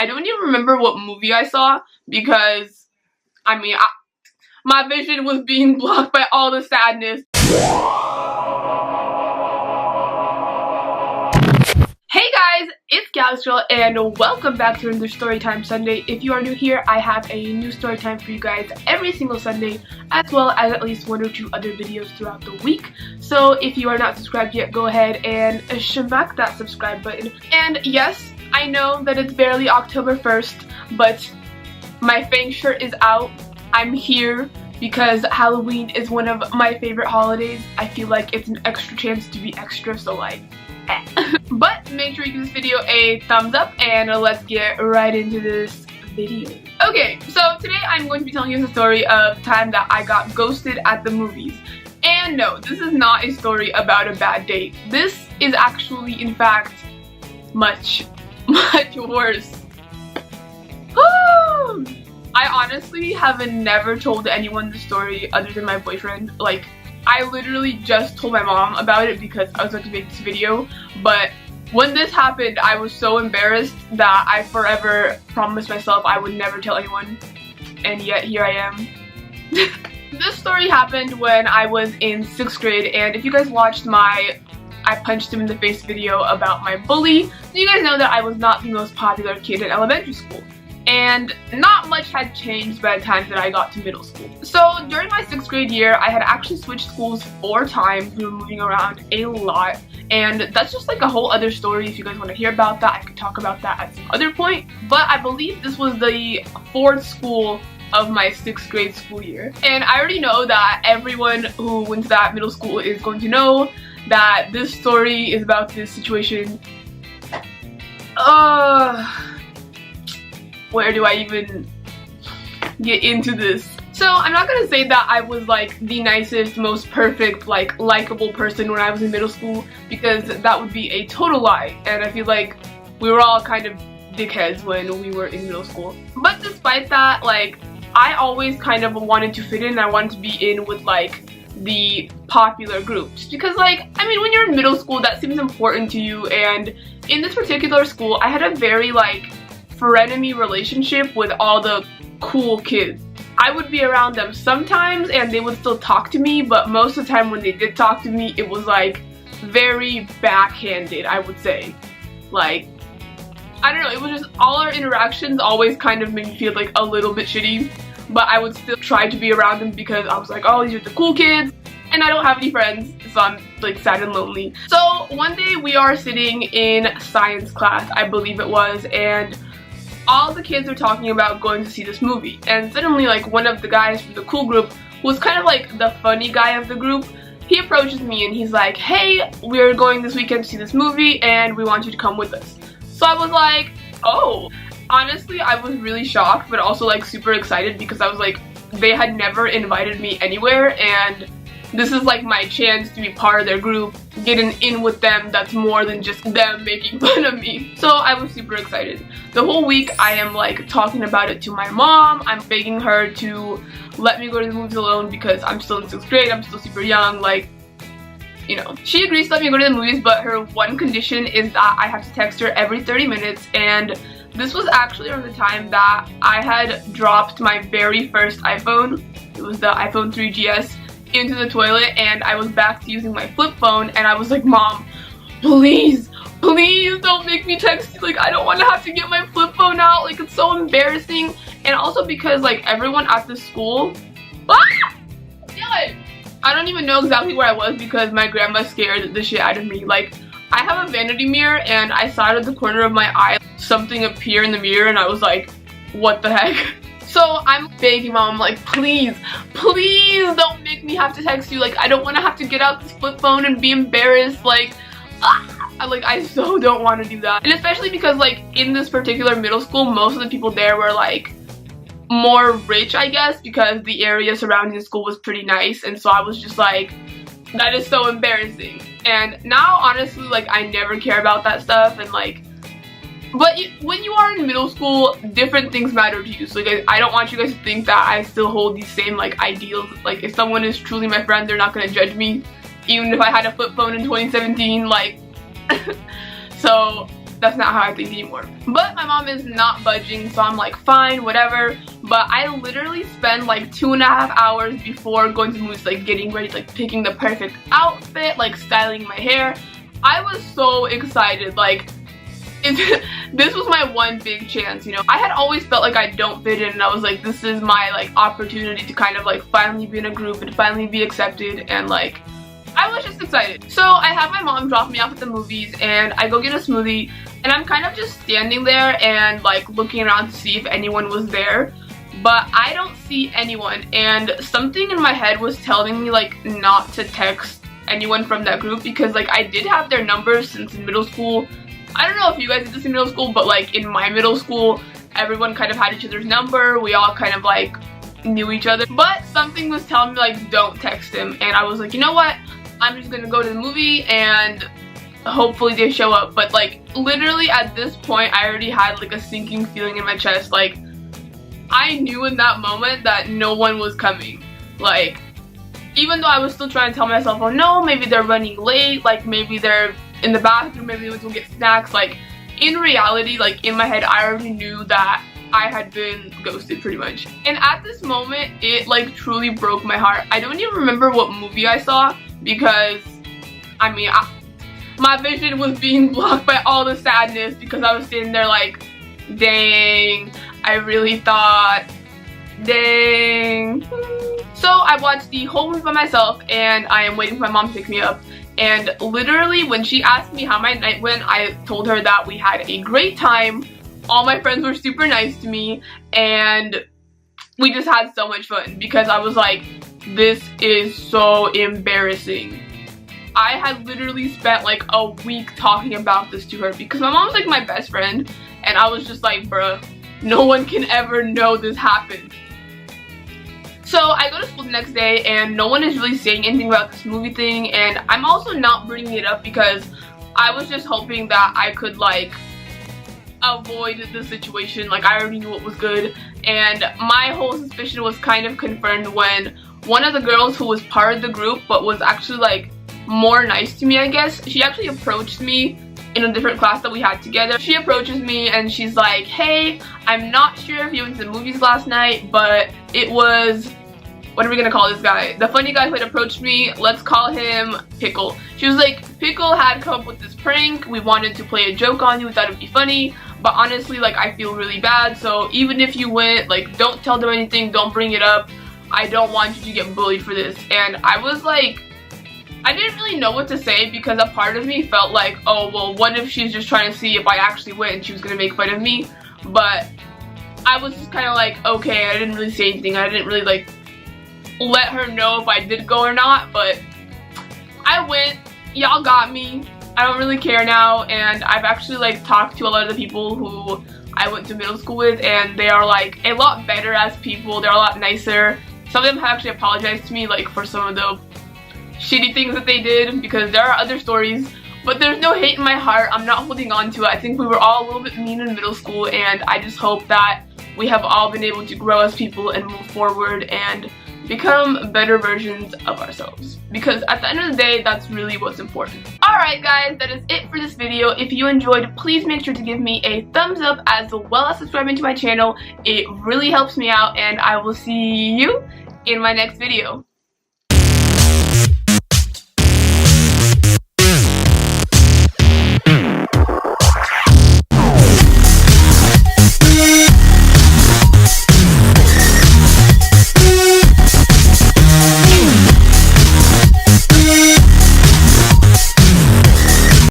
I don't even remember what movie I saw because, I mean, my vision was being blocked by all the sadness. Hey guys, it's Galaxy Girl and welcome back to another Storytime Sunday. If you are new here, I have a new Storytime for you guys every single Sunday, as well as at least 1 or 2 other videos throughout the week. So if you are not subscribed yet, go ahead and smack that subscribe button. And yes, I know that it's barely October 1st, but my Fang shirt is out. I'm here because Halloween is one of my favorite holidays. I feel like it's an extra chance to be extra, so like, but make sure you give this video a thumbs up and let's get right into this video. Okay, so today I'm going to be telling you the story of the time that I got ghosted at the movies. And no, this is not a story about a bad date. This is actually, in fact, much worse. I honestly have never told anyone the story other than my boyfriend. Like, I literally just told my mom about it because I was about to make this video, but when this happened, I was so embarrassed that I forever promised myself I would never tell anyone, and yet here I am. This story happened when I was in 6th grade, and if you guys watched my I punched him in the face video about my bully, you guys know that I was not the most popular kid in elementary school. And not much had changed by the time that I got to middle school. So during my 6th grade year, I had actually switched schools 4 times. We were moving around a lot, and that's just like a whole other story. If you guys want to hear about that, I could talk about that at some other point. But I believe this was the 4th school of my 6th grade school year. And I already know that everyone who went to that middle school is going to know that this story is about this situation. Where do I even get into this? So I'm not gonna say that I was like the nicest, most perfect, like likable person when I was in middle school, because that would be a total lie, and I feel like we were all kind of dickheads when we were in middle school. But despite that, like, I always kind of wanted to fit in. I wanted to be in with like the popular groups, because like, I mean, when you're in middle school, that seems important to you. And in this particular school, I had a very like frenemy relationship with all the cool kids. I would be around them sometimes and they would still talk to me, but most of the time when they did talk to me, it was like very backhanded, I would say. Like, I don't know, it was just all our interactions always kind of made me feel like a little bit shitty, but I would still try to be around them because I was like, oh, these are the cool kids, and I don't have any friends, so I'm like sad and lonely. So one day we are sitting in science class, I believe it was, and all the kids are talking about going to see this movie, and suddenly like one of the guys from the cool group, who was kind of like the funny guy of the group, he approaches me and he's like, hey, we're going this weekend to see this movie and we want you to come with us. So I was like, oh. Honestly, I was really shocked, but also like super excited, because I was like, they had never invited me anywhere, and this is like my chance to be part of their group, getting in with them. That's more than just them making fun of me. So I was super excited. The whole week I am like talking about it to my mom. I'm begging her to let me go to the movies alone because I'm still in 6th grade, I'm still super young, like, you know. She agrees to let me go to the movies, but her one condition is that I have to text her every 30 minutes, and this was actually around the time that I had dropped my very first iPhone. It was the iPhone 3GS into the toilet, and I was back to using my flip phone, and I was like, Mom, please don't make me text you. Like, I don't want to have to get my flip phone out. Like, it's so embarrassing. And also because like everyone at the school, I don't even know exactly where I was because my grandma scared the shit out of me. Like, I have a vanity mirror, and I saw it at the corner of my eye, something appear in the mirror, and I was like, what the heck? So I'm begging Mom, like, please don't make me have to text you. Like, I don't want to have to get out this flip phone and be embarrassed. Like, I so don't want to do that. And especially because like in this particular middle school, most of the people there were like more rich, I guess, because the area surrounding the school was pretty nice. And so I was just like, that is so embarrassing. And now honestly, like, I never care about that stuff, and like, but when you are in middle school, different things matter to you. So like, I don't want you guys to think that I still hold these same like ideals. Like, if someone is truly my friend, they're not gonna judge me, even if I had a flip phone in 2017. Like, so that's not how I think anymore. But my mom is not budging, so I'm like, fine, whatever. But I literally spend like 2.5 hours before going to the movies, like getting ready, like picking the perfect outfit, like styling my hair. I was so excited, like this was my one big chance, you know. I had always felt like I don't fit in, and I was like, this is my like opportunity to kind of like finally be in a group and finally be accepted, and like I was just excited. So I have my mom drop me off at the movies, and I go get a smoothie, and I'm kind of just standing there and like looking around to see if anyone was there, but I don't see anyone, and something in my head was telling me like not to text anyone from that group, because like I did have their numbers since middle school. I don't know if you guys did this in middle school, but like in my middle school, everyone kind of had each other's number. We all kind of like knew each other, but something was telling me like don't text him, and I was like, you know what, I'm just gonna go to the movie and hopefully they show up. But like literally at this point, I already had like a sinking feeling in my chest. Like I knew in that moment that no one was coming. Like even though I was still trying to tell myself, oh no, maybe they're running late, like maybe they're in the bathroom, maybe they went to get snacks, like in reality, like in my head, I already knew that I had been ghosted pretty much. And at this moment, it like truly broke my heart. I don't even remember what movie I saw, because I mean my vision was being blocked by all the sadness, because I was sitting there like, dang, I really thought, dang. So I watched the whole movie by myself, and I am waiting for my mom to pick me up. And literally when she asked me how my night went, I told her that we had a great time. All my friends were super nice to me, and we just had so much fun, because I was like, this is so embarrassing. I had literally spent like a week talking about this to her, because my mom's like my best friend, and I was just like, bruh, no one can ever know this happened. So I go to school the next day, and no one is really saying anything about this movie thing, and I'm also not bringing it up because I was just hoping that I could like avoid the situation. Like I already knew what was good, and my whole suspicion was kind of confirmed when one of the girls who was part of the group but was actually like more nice to me, I guess, she actually approached me in a different class that we had together. She approaches me and she's like, hey, I'm not sure if you went to the movies last night, but it was, what are we gonna call this guy? The funny guy who had approached me, let's call him Pickle. She was like, Pickle had come up with this prank. We wanted to play a joke on you. We thought it'd be funny, but honestly, like, I feel really bad. So even if you went, like, don't tell them anything. Don't bring it up. I don't want you to get bullied for this. And I was like, I didn't really know what to say, because a part of me felt like, oh, well, what if she's just trying to see if I actually went and she was gonna make fun of me? But I was just kind of like, okay, I didn't really say anything. I didn't really like let her know if I did go or not, but I went. Y'all got me. I don't really care now, and I've actually like talked to a lot of the people who I went to middle school with, and they are like a lot better as people. They're a lot nicer. Some of them have actually apologized to me like for some of the shitty things that they did, because there are other stories, but there's no hate in my heart. I'm not holding on to it. I think we were all a little bit mean in middle school, and I just hope that we have all been able to grow as people and move forward and become better versions of ourselves, because at the end of the day, that's really what's important. Alright guys, that is it for this video. If you enjoyed, please make sure to give me a thumbs up, as well as subscribing to my channel. It really helps me out, and I will see you in my next video.